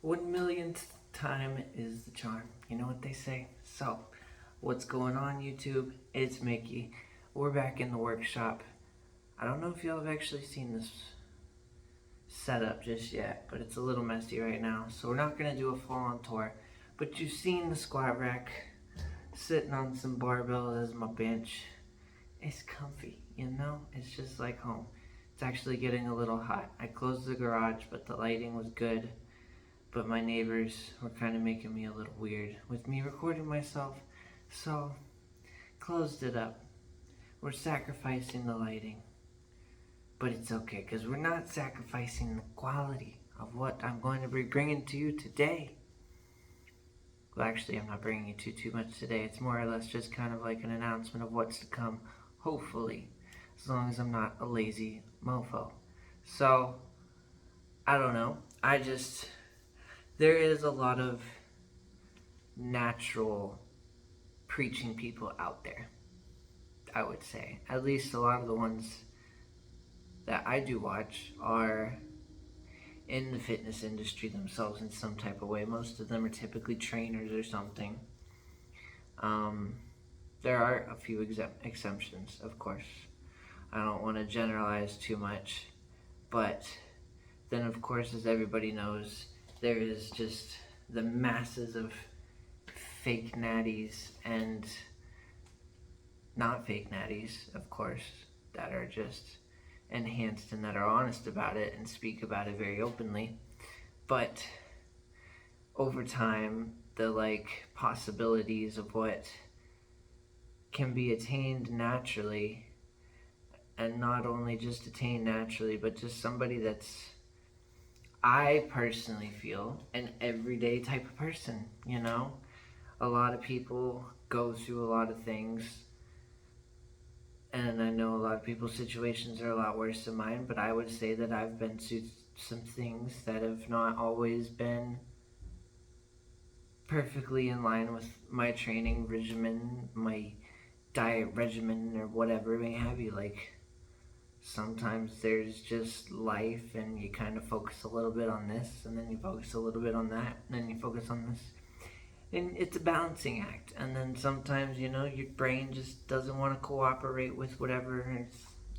1 millionth time is the charm. You know what they say? So, what's going on, YouTube? It's Mickey. We're back in the workshop. I don't know if y'all have actually seen this setup just yet, but it's a little messy right now. So, we're not going to do a full on tour. But you've seen the squat rack sitting on some barbells as my bench. It's comfy, you know? It's just like home. It's actually getting a little hot. I closed the garage, but the lighting was good. But my neighbors were kind of making me a little weird with me recording myself, so closed it up. We're sacrificing the lighting, but it's okay because we're not sacrificing the quality of what I'm going to be bringing to you today. Well, actually, I'm not bringing you too much today. It's more or less just kind of like an announcement of what's to come, hopefully, as long as I'm not a lazy mofo. So, I don't know. There is a lot of natural preaching people out there, I would say. At least a lot of the ones that I do watch are in the fitness industry themselves in some type of way. Most of them are typically trainers or something. There are a few exemptions, of course. I don't want to generalize too much, but then, of course, as everybody knows, there is just the masses of fake natties and not fake natties, of course, that are just enhanced and that are honest about it and speak about it very openly. But over time, the possibilities of what can be attained naturally, and not only just attained naturally, but just somebody that's, I personally feel, an everyday type of person, you know? A lot of people go through a lot of things, and I know a lot of people's situations are a lot worse than mine, but I would say that I've been through some things that have not always been perfectly in line with my training regimen, my diet regimen, or whatever may have you. Like, sometimes there's just life, and you kind of focus a little bit on this, and then you focus a little bit on that, and then you focus on this. And it's a balancing act. And then sometimes, you know, your brain just doesn't want to cooperate with whatever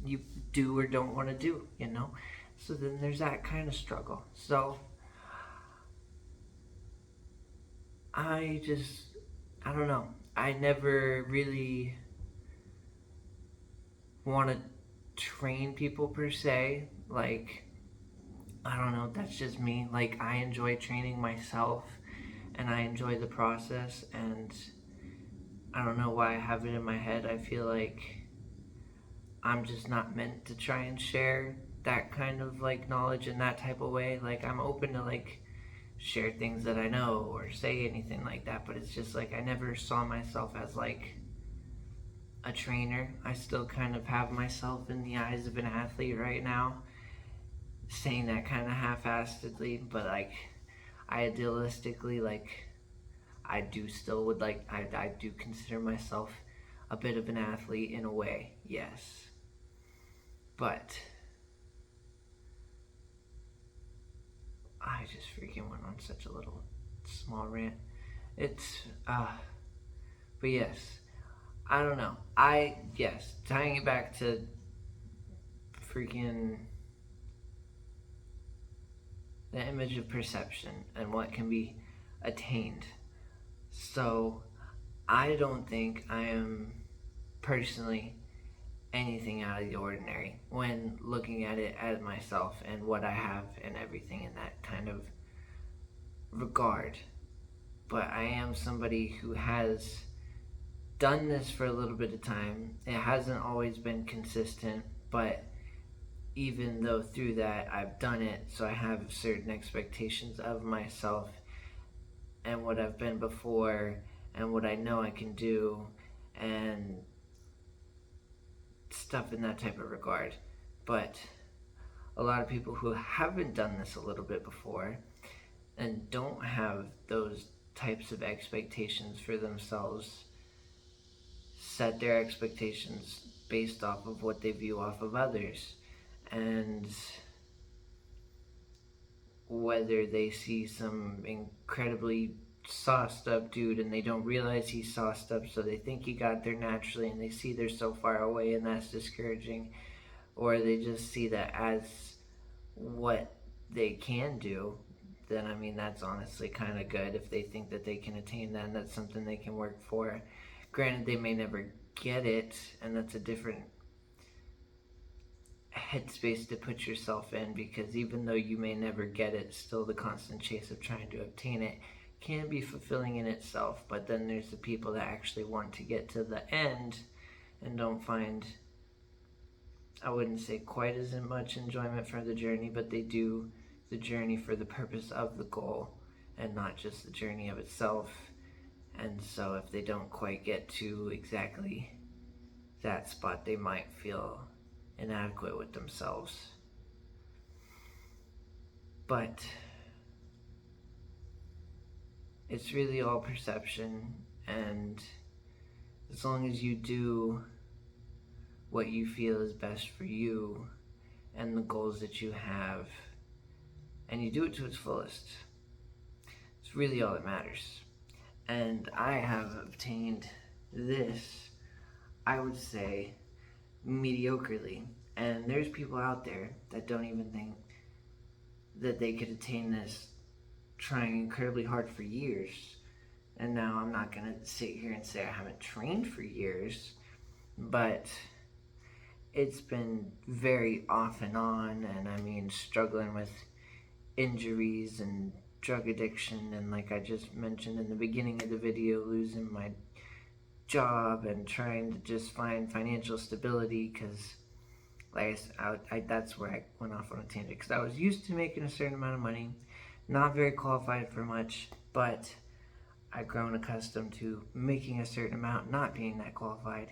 you do or don't want to do, you know? So then there's that kind of struggle. So I don't know. I never really want to train people per se. Like, I don't know, that's just me. Like, I enjoy training myself and I enjoy the process, and I don't know why I have it in my head. I feel like I'm just not meant to try and share that kind of like knowledge in that type of way. Like, I'm open to like share things that I know or say anything like that, but it's just like I never saw myself as like a trainer. I still kind of have myself in the eyes of an athlete right now, saying that kind of half-assedly, but like idealistically, like I do still would like I do consider myself a bit of an athlete in a way, yes. But I just freaking went on such a little small rant. It's but yes, I don't know. Yes, tying it back to freaking the image of perception and what can be attained. So I don't think I am personally anything out of the ordinary when looking at it as myself and what I have and everything in that kind of regard. But I am somebody who has done this for a little bit of time. It hasn't always been consistent, but even though through that I've done it, so I have certain expectations of myself and what I've been before and what I know I can do and stuff in that type of regard. But a lot of people who haven't done this a little bit before and don't have those types of expectations for themselves set their expectations based off of what they view off of others. And whether they see some incredibly sauced up dude and they don't realize he's sauced up, so they think he got there naturally and they see they're so far away and that's discouraging, or they just see that as what they can do, then I mean that's honestly kind of good. If they think that they can attain that and that's something they can work for. Granted, they may never get it, and that's a different headspace to put yourself in, because even though you may never get it, still the constant chase of trying to obtain it can be fulfilling in itself. But then there's the people that actually want to get to the end and don't find, I wouldn't say quite as much enjoyment for the journey, but they do the journey for the purpose of the goal and not just the journey of itself. And so if they don't quite get to exactly that spot, they might feel inadequate with themselves. But it's really all perception, and as long as you do what you feel is best for you and the goals that you have, and you do it to its fullest, it's really all that matters. And I have obtained this, I would say, mediocrely. And there's people out there that don't even think that they could attain this, trying incredibly hard for years. And now I'm not going to sit here and say I haven't trained for years, but it's been very off and on, and I mean struggling with injuries and drug addiction, and like I just mentioned in the beginning of the video, losing my job and trying to just find financial stability, because like that's where I went off on a tangent, because I was used to making a certain amount of money, not very qualified for much, but I've grown accustomed to making a certain amount, not being that qualified,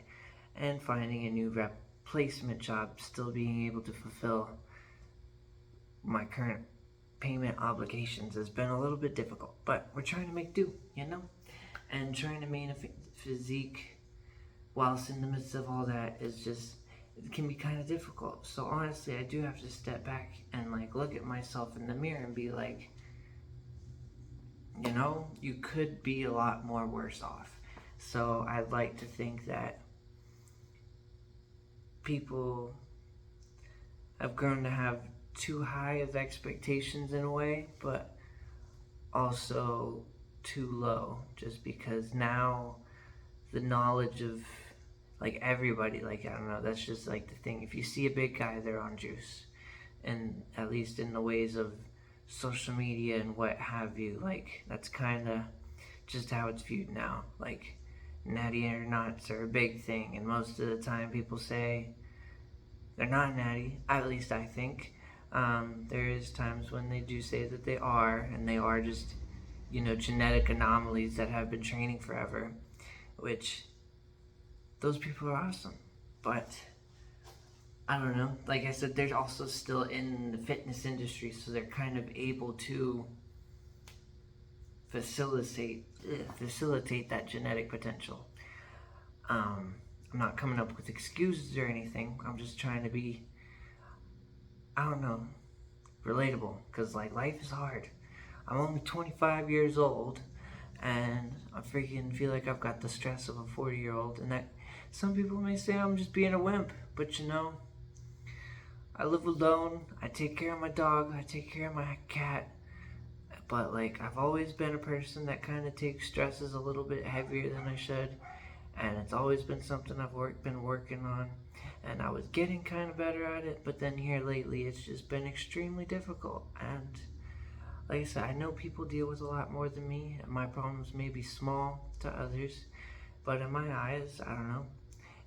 and finding a new replacement job, still being able to fulfill my current payment obligations has been a little bit difficult, but we're trying to make do, and trying to maintain a physique whilst in the midst of all that is just, it can be kind of difficult. So honestly, I do have to step back and like look at myself in the mirror and be like, you could be a lot more worse off. So I'd like to think that people have grown to have too high of expectations in a way, but also too low, just because now the knowledge of like everybody, like I don't know, that's just like the thing. If you see a big guy, they're on juice, and at least in the ways of social media and what have you, like that's kind of just how it's viewed now. Like natty or nuts are a big thing, and most of the time people say they're not natty, at least I think. There is times when they do say that they are, and they are just, genetic anomalies that have been training forever, which those people are awesome. But I don't know, like I said, they're also still in the fitness industry, so they're kind of able to facilitate that genetic potential. I'm not coming up with excuses or anything. I'm just trying to be, I don't know, relatable, because like life is hard. I'm only 25 years old, and I freaking feel like I've got the stress of a 40-year-old, and that some people may say I'm just being a wimp, but I live alone, I take care of my dog, I take care of my cat, but like I've always been a person that kind of takes stresses a little bit heavier than I should, and it's always been something I've been working on, and I was getting kind of better at it, but then here lately it's just been extremely difficult. And like I said, I know people deal with a lot more than me, and my problems may be small to others, but in my eyes, I don't know,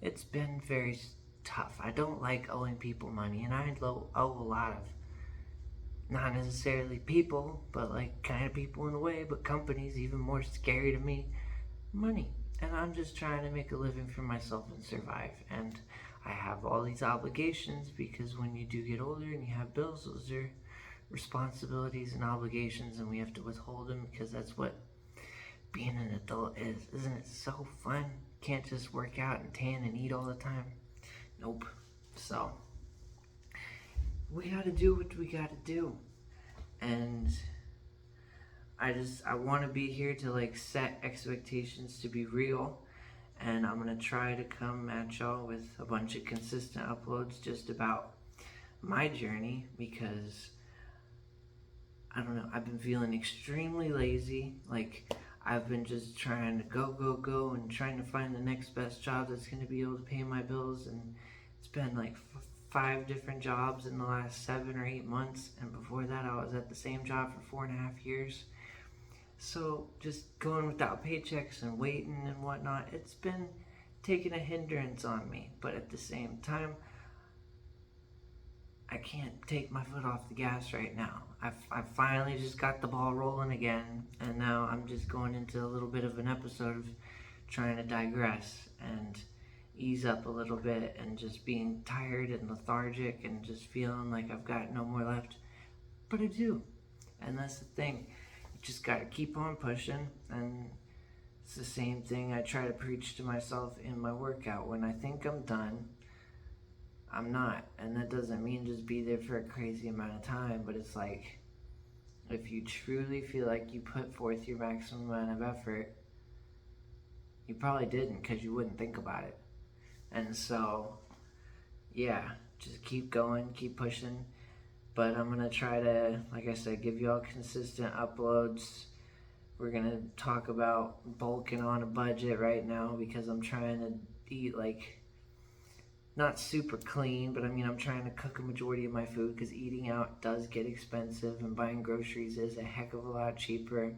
it's been very tough. I don't like owing people money, and I owe a lot of, not necessarily people, but like kind of people in a way, but companies, even more scary to me, money. And I'm just trying to make a living for myself and survive. And I have all these obligations, because when you do get older and you have bills, those are responsibilities and obligations, and we have to withhold them, because that's what being an adult is. Isn't it so fun? Can't just work out and tan and eat all the time. Nope. So we gotta do what we gotta do. and I want to be here to like set expectations to be real, and I'm gonna try to come at y'all with a bunch of consistent uploads just about my journey, because I don't know, I've been feeling extremely lazy. Like, I've been just trying to go and trying to find the next best job that's going to be able to pay my bills, and it's been like 5 different jobs in the last 7 or 8 months, and before that I was at the same job for 4.5 years. So just going without paychecks and waiting and whatnot, it's been taking a hindrance on me. But at the same time, I can't take my foot off the gas right now. I finally just got the ball rolling again, and now I'm just going into a little bit of an episode of trying to digress and ease up a little bit, and just being tired and lethargic and just feeling like I've got no more left. But I do, and that's the thing. You just gotta keep on pushing, and it's the same thing I try to preach to myself in my workout. When I think I'm done, I'm not, and that doesn't mean just be there for a crazy amount of time, but it's like, if you truly feel like you put forth your maximum amount of effort, you probably didn't, because you wouldn't think about it. And so, yeah, just keep going, keep pushing. But I'm gonna try to, like I said, give you all consistent uploads. We're gonna talk about bulking on a budget right now, because I'm trying to eat like, not super clean, but I mean, I'm trying to cook a majority of my food, because eating out does get expensive, and buying groceries is a heck of a lot cheaper. I'm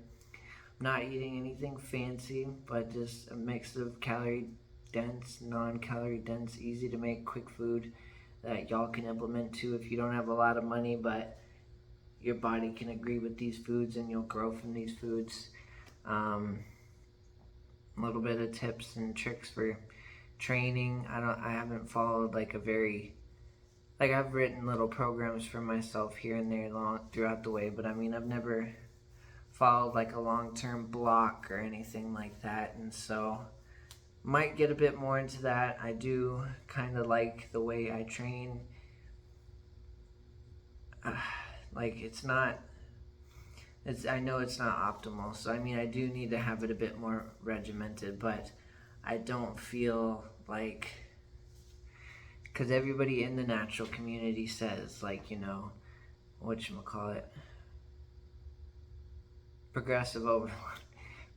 not eating anything fancy, but just a mix of calorie dense, non-calorie dense, easy to make, quick food that y'all can implement too if you don't have a lot of money, but your body can agree with these foods and you'll grow from these foods. A little bit of tips and tricks for training. I haven't followed like I've written little programs for myself here and there throughout the way, but I mean, I've never followed like a long-term block or anything like that, and so might get a bit more into that. I do kind of like the way I train. Like, I know it's not optimal, so I mean, I do need to have it a bit more regimented, but I don't feel like, because everybody in the natural community says, like, you know, whatchamacallit, progressive overload,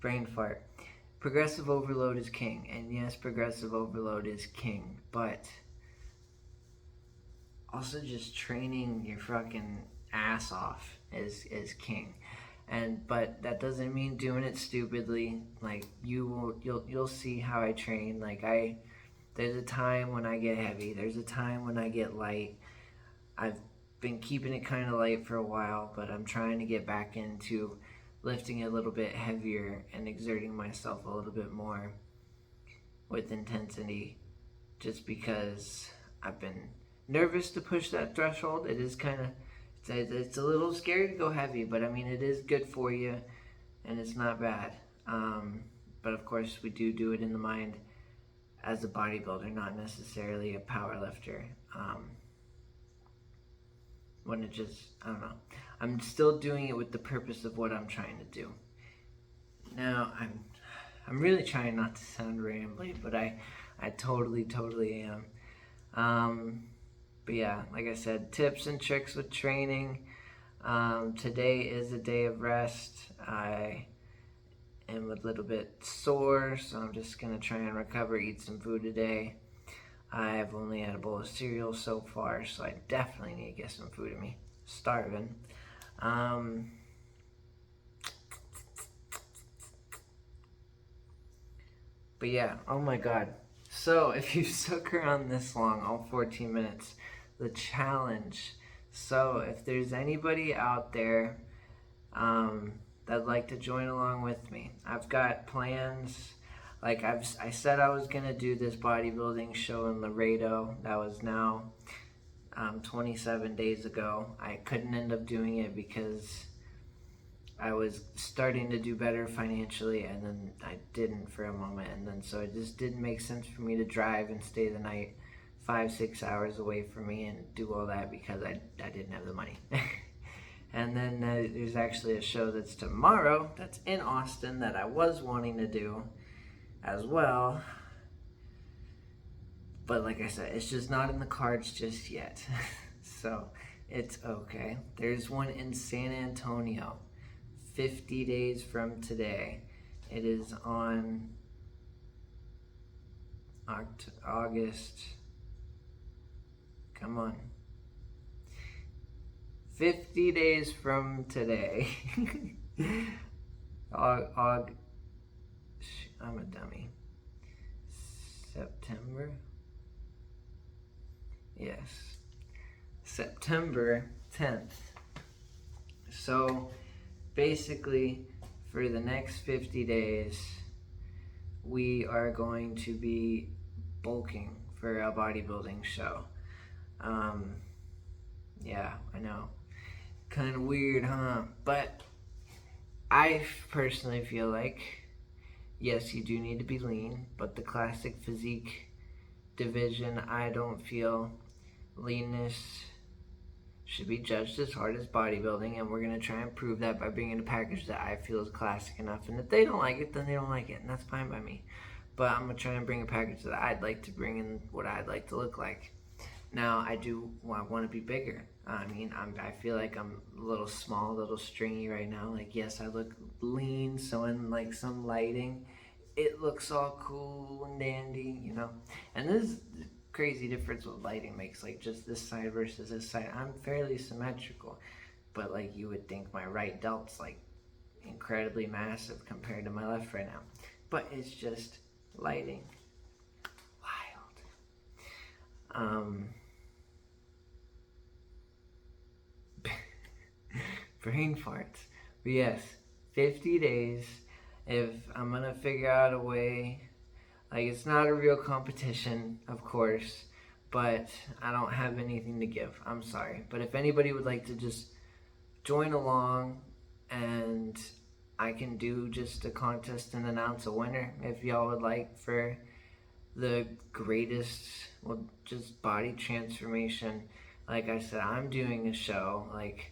brain fart. Progressive overload is king, and yes, progressive overload is king, but also just training your fucking ass off is king. But that doesn't mean doing it stupidly. Like, you'll see how I train. Like, there's a time when I get heavy, there's a time when I get light. I've been keeping it kind of light for a while, but I'm trying to get back into lifting a little bit heavier and exerting myself a little bit more with intensity, just because I've been nervous to push that threshold. It is kind of, it's a little scary to go heavy, but I mean, it is good for you, and it's not bad. But of course, we do it in the mind as a bodybuilder, not necessarily a power lifter. When it just, I don't know. I'm still doing it with the purpose of what I'm trying to do. Now, I'm really trying not to sound rambly, but I totally am. But yeah, like I said, tips and tricks with training. Today is a day of rest. I am a little bit sore, so I'm just gonna try and recover, eat some food today. I've only had a bowl of cereal so far, so I definitely need to get some food in me. Starving. But yeah, oh my god. So if you stuck around this long, all 14 minutes, the challenge. So if there's anybody out there that'd like to join along with me, I've got plans. Like, I said I was gonna do this bodybuilding show in Laredo. That was now 27 days ago. I couldn't end up doing it because I was starting to do better financially, and then I didn't for a moment, and then so it just didn't make sense for me to drive and stay the night 5-6 hours away from me and do all that, because I didn't have the money. And then there's actually a show that's tomorrow that's in Austin that I was wanting to do as well. But like I said, it's just not in the cards just yet. So it's okay. There's one in San Antonio, 50 days from today. It is on August. Come on. 50 days from today. I'm a dummy. September? Yes. September 10th. So basically, for the next 50 days, we are going to be bulking for a bodybuilding show. Yeah, I know. Kind of weird, huh? But I personally feel like, yes, you do need to be lean, but the classic physique division, I don't feel leanness should be judged as hard as bodybuilding, and we're going to try and prove that by bringing a package that I feel is classic enough. And if they don't like it, then they don't like it, and that's fine by me. But I'm going to try and bring a package that I'd like to bring in what I'd like to look like. Now, I want to be bigger. I mean, I feel like I'm a little small, a little stringy right now. Like, yes, I look lean, so in like some lighting, it looks all cool and dandy, you know. And this is the crazy difference what lighting makes, like just this side versus this side. I'm fairly symmetrical, but like you would think my right delt's like incredibly massive compared to my left right now. But it's just lighting. Wild. Brain farts. But yes, 50 days. If I'm gonna figure out a way, like it's not a real competition, of course, but I don't have anything to give. I'm sorry. But if anybody would like to just join along, and I can do just a contest and announce a winner if y'all would like, for the greatest, well, just body transformation. Like I said, I'm doing a show, like,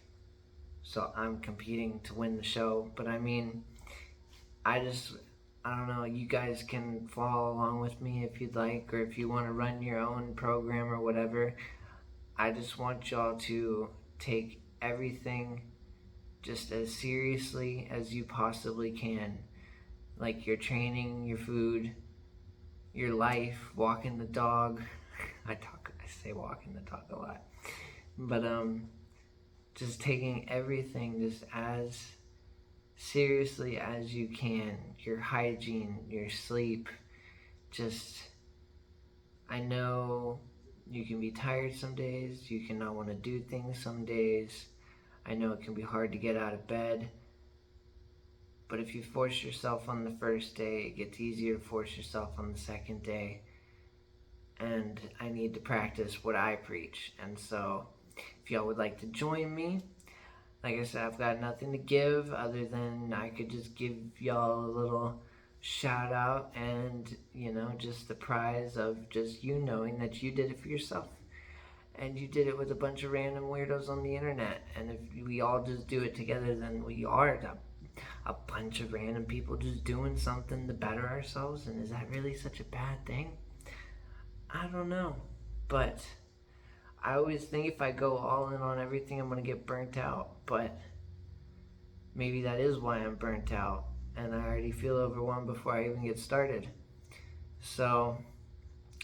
so I'm competing to win the show. But I mean, I don't know, you guys can follow along with me if you'd like, or if you want to run your own program or whatever. I just want y'all to take everything just as seriously as you possibly can. Like your training, your food, your life, walking the dog. I say walking the dog a lot. But just taking everything just as seriously as you can. Your hygiene, your sleep. Just, I know you can be tired some days. You can not want to do things some days. I know it can be hard to get out of bed. But if you force yourself on the first day, it gets easier to force yourself on the second day. And I need to practice what I preach. And so, if y'all would like to join me, like I said, I've got nothing to give other than I could just give y'all a little shout out and, you know, just the prize of just you knowing that you did it for yourself. And you did it with a bunch of random weirdos on the internet. And if we all just do it together, then we are a bunch of random people just doing something to better ourselves. And is that really such a bad thing? I don't know. But I always think if I go all in on everything, I'm going to get burnt out. But maybe that is why I'm burnt out. And I already feel overwhelmed before I even get started. So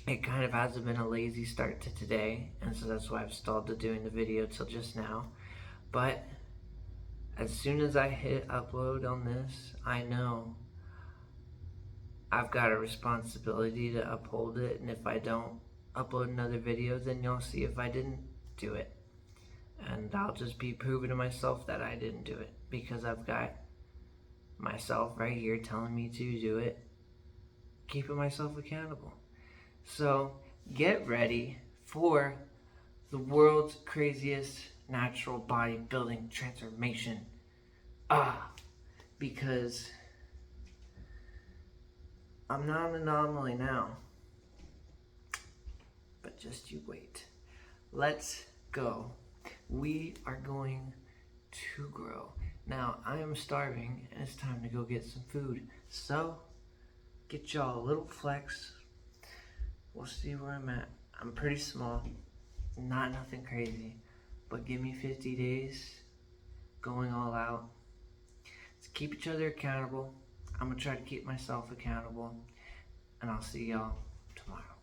it kind of hasn't been a lazy start to today. And so that's why I've stalled to doing the video till just now. But as soon as I hit upload on this, I know I've got a responsibility to uphold it. And if I don't upload another video, then you'll see if I didn't do it. And I'll just be proving to myself that I didn't do it, because I've got myself right here telling me to do it, keeping myself accountable. So get ready for the world's craziest natural bodybuilding transformation. Because I'm not an anomaly now. But just you wait. Let's go. We are going to grow. Now, I am starving and it's time to go get some food. So, get y'all a little flex. We'll see where I'm at. I'm pretty small, not nothing crazy, but give me 50 days, going all out. Let's keep each other accountable. I'm gonna try to keep myself accountable, and I'll see y'all tomorrow.